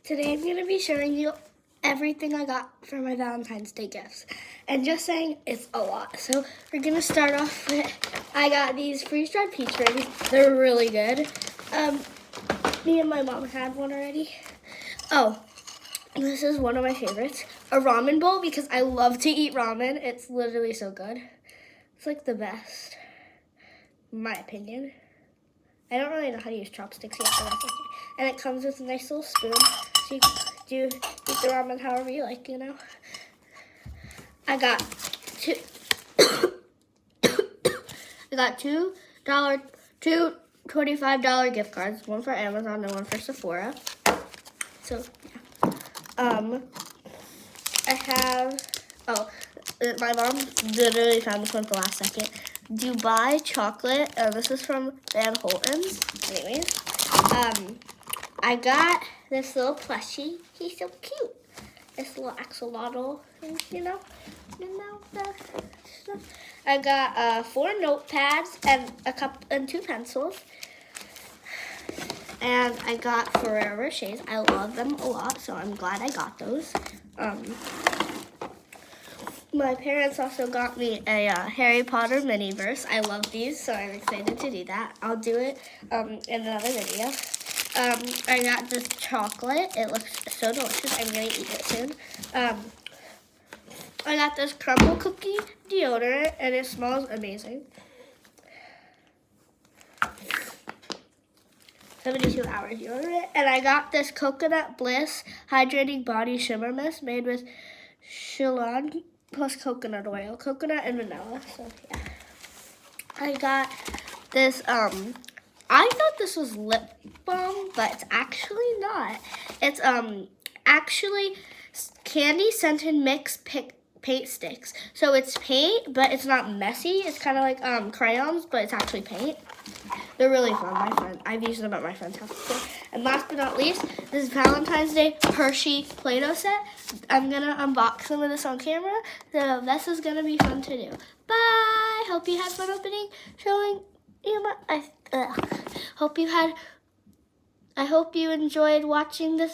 Today I'm going to be showing you everything I got for my Valentine's Day gifts. And just saying, it's a lot. So we're going to start off with, I got these freeze-dried peach rings. They're really good. Me and my mom had one already. Oh, this is one of my favorites. A ramen bowl, because I love to eat ramen. It's literally so good. It's like the best, in my opinion. I don't really know how to use chopsticks yet, but that's okay. And it comes with a nice little spoon, so you can eat the ramen however you like, you know. I got two. I got two $25 gift cards, one for Amazon and one for Sephora. So yeah. I have. Oh, my mom literally found this one at the last second. Dubai chocolate. This is from Van Holten's. Anyways, I got this little plushie. He's so cute. This little axolotl, you know the stuff. I got 4 notepads and 2 pencils. And I got Ferrero Rochers. I love them a lot, so I'm glad I got those. My parents also got me a Harry Potter mini-verse. I love these, so I'm excited to do that. I'll do it in another video. I got this chocolate. It looks so delicious. I'm going to eat it soon. I got this crumble cookie deodorant, and it smells amazing. 72 hours deodorant. And I got this Coconut Bliss Hydrating Body Shimmer Mist made with Shillong plus coconut oil, coconut and vanilla. So yeah, I got this. I thought this was lip balm, but it's actually not. It's actually candy scented mix paint sticks. So it's paint, but it's not messy. It's kind of like crayons, but it's actually paint. They're really fun. I've used them at my friend's house before. And last but not least, this Valentine's Day Hershey Play-Doh set. I'm going to unbox some of this on camera. So this is going to be fun to do. Bye! Hope you had fun opening, showing you my... I hope you enjoyed watching this